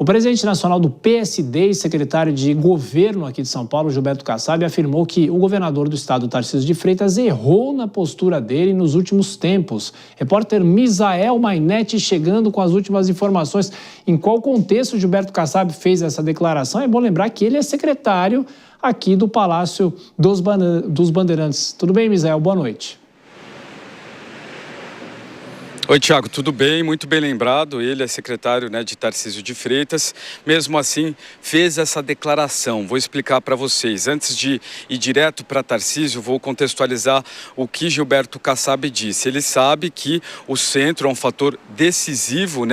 O presidente nacional do PSD e secretário de governo aqui de São Paulo, Gilberto Kassab, afirmou que o governador do estado, Tarcísio de Freitas, errou na postura dele nos últimos tempos. Repórter Misael Mainetti chegando com as últimas informações. Em qual contexto Gilberto Kassab fez essa declaração? É bom lembrar que ele é secretário aqui do Palácio dos Bandeirantes. Tudo bem, Misael? Boa noite. Oi, Tiago, tudo bem? Muito bem lembrado. Ele é secretário, de Tarcísio de Freitas. Mesmo assim, fez essa declaração. Vou explicar para vocês. Antes de ir direto para Tarcísio, vou contextualizar o que Gilberto Kassab disse. Ele sabe que o centro é um fator decisivo,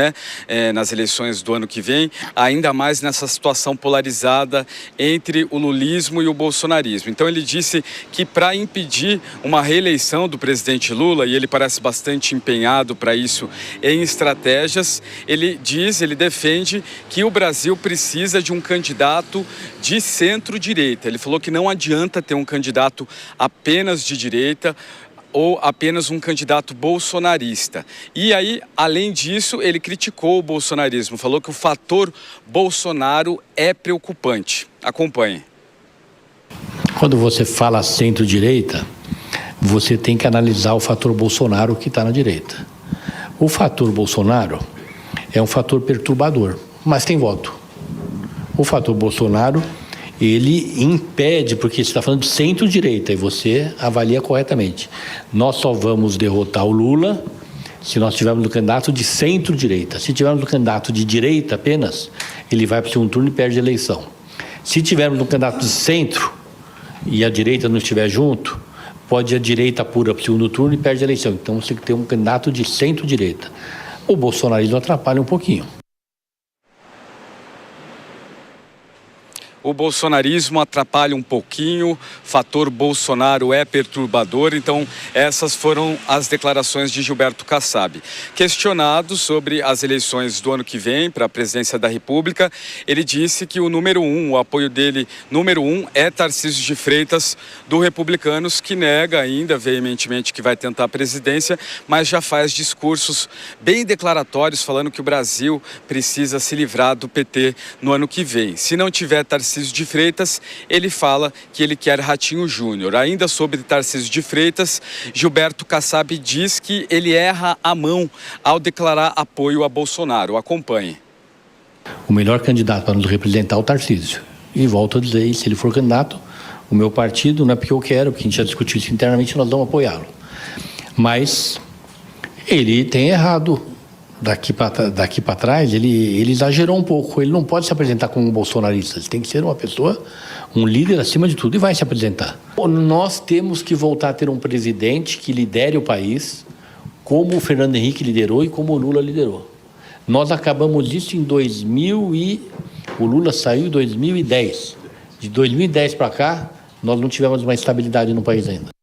nas eleições do ano que vem, ainda mais nessa situação polarizada entre o lulismo e o bolsonarismo. Então, ele disse que para impedir uma reeleição do presidente Lula, e ele parece bastante empenhado para isso em estratégias, ele defende que o Brasil precisa de um candidato de centro-direita. Ele falou que não adianta ter um candidato apenas de direita ou apenas um candidato bolsonarista. E aí, além disso, ele criticou o bolsonarismo, falou que o fator Bolsonaro é preocupante. Acompanhe. Quando você fala centro-direita, você tem que analisar o fator Bolsonaro que está na direita. O fator Bolsonaro é um fator perturbador, mas tem voto. O fator Bolsonaro, ele impede, porque você está falando de centro-direita e você avalia corretamente. Nós só vamos derrotar o Lula se nós tivermos um candidato de centro-direita. Se tivermos um candidato de direita apenas, ele vai para o segundo turno e perde a eleição. Se tivermos um candidato de centro e a direita não estiver junto, pode a direita pura para o segundo turno e perde a eleição. Então você tem que ter um candidato de centro-direita. O bolsonarismo atrapalha um pouquinho. O bolsonarismo atrapalha um pouquinho, fator Bolsonaro é perturbador, então essas foram as declarações de Gilberto Kassab. Questionado sobre as eleições do ano que vem para a presidência da República, ele disse que o apoio dele, número 1, é Tarcísio de Freitas, do Republicanos, que nega ainda veementemente que vai tentar a presidência, mas já faz discursos bem declaratórios falando que o Brasil precisa se livrar do PT no ano que vem. Se não tiver Tarcísio de Freitas, ele fala que ele quer Ratinho Júnior. Ainda sobre Tarcísio de Freitas, Gilberto Kassab diz que ele erra a mão ao declarar apoio a Bolsonaro. Acompanhe. O melhor candidato para nos representar é o Tarcísio. E volto a dizer, se ele for candidato, o meu partido, não é porque eu quero, porque a gente já discutiu isso internamente, nós vamos apoiá-lo. Mas ele tem errado. Daqui para trás, ele exagerou um pouco. Ele não pode se apresentar como um bolsonarista. Ele tem que ser uma pessoa, um líder acima de tudo, e vai se apresentar. Nós temos que voltar a ter um presidente que lidere o país, como o Fernando Henrique liderou e como o Lula liderou. Nós acabamos isso em 2000 e... O Lula saiu em 2010. De 2010 para cá, nós não tivemos uma estabilidade no país ainda.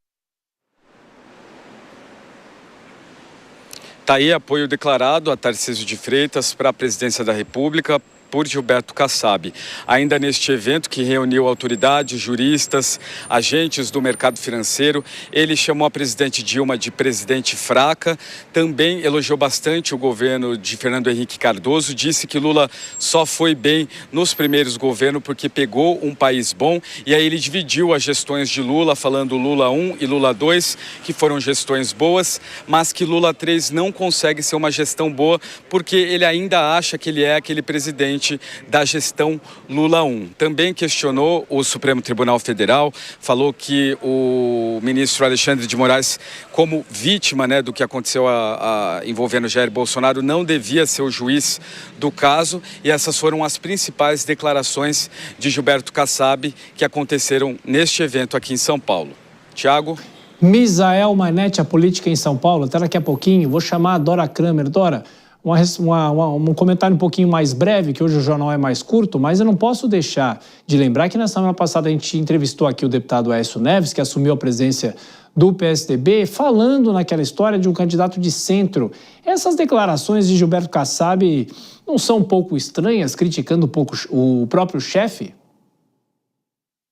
Está aí apoio declarado a Tarcísio de Freitas para a presidência da República por Gilberto Kassab. Ainda neste evento que reuniu autoridades, juristas, agentes do mercado financeiro, ele chamou a presidente Dilma de presidente fraca, também elogiou bastante o governo de Fernando Henrique Cardoso, disse que Lula só foi bem nos primeiros governos porque pegou um país bom, e aí ele dividiu as gestões de Lula, falando Lula 1 e Lula 2, que foram gestões boas, mas que Lula 3 não consegue ser uma gestão boa porque ele ainda acha que ele é aquele presidente da gestão Lula 1. Também questionou o Supremo Tribunal Federal, falou que o ministro Alexandre de Moraes, como vítima do que aconteceu envolvendo Jair Bolsonaro, não devia ser o juiz do caso, e essas foram as principais declarações de Gilberto Kassab que aconteceram neste evento aqui em São Paulo. Tiago? Misael Mainetti, a política em São Paulo. Até daqui a pouquinho, vou chamar a Dora Kramer. Dora, um comentário um pouquinho mais breve, que hoje o jornal é mais curto, mas eu não posso deixar de lembrar que na semana passada a gente entrevistou aqui o deputado Aécio Neves, que assumiu a presidência do PSDB, falando naquela história de um candidato de centro. Essas declarações de Gilberto Kassab não são um pouco estranhas, criticando um pouco o próprio chefe?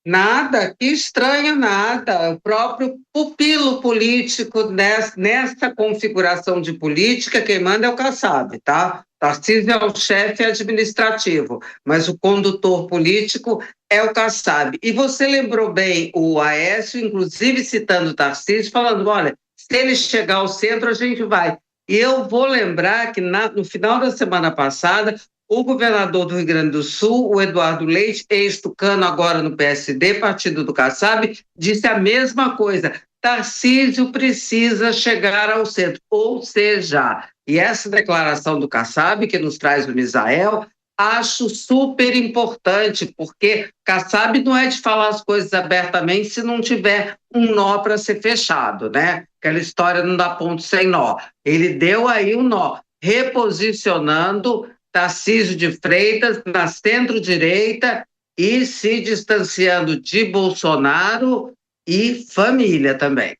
Nada, que estranho nada. O próprio pupilo político nessa configuração de política, quem manda é o Kassab, tá? Tarcísio é o chefe administrativo, mas o condutor político é o Kassab. E você lembrou bem o Aécio, inclusive citando o Tarcísio, falando, olha, se ele chegar ao centro, a gente vai. E eu vou lembrar que no final da semana passada, o governador do Rio Grande do Sul, o Eduardo Leite, ex-tucano agora no PSD, partido do Kassab, disse a mesma coisa. Tarcísio precisa chegar ao centro, ou seja, e essa declaração do Kassab, que nos traz o Misael, acho super importante, porque Kassab não é de falar as coisas abertamente se não tiver um nó para ser fechado, né? Aquela história não dá ponto sem nó. Ele deu aí um nó, reposicionando Tarcísio de Freitas na centro-direita e se distanciando de Bolsonaro e família também.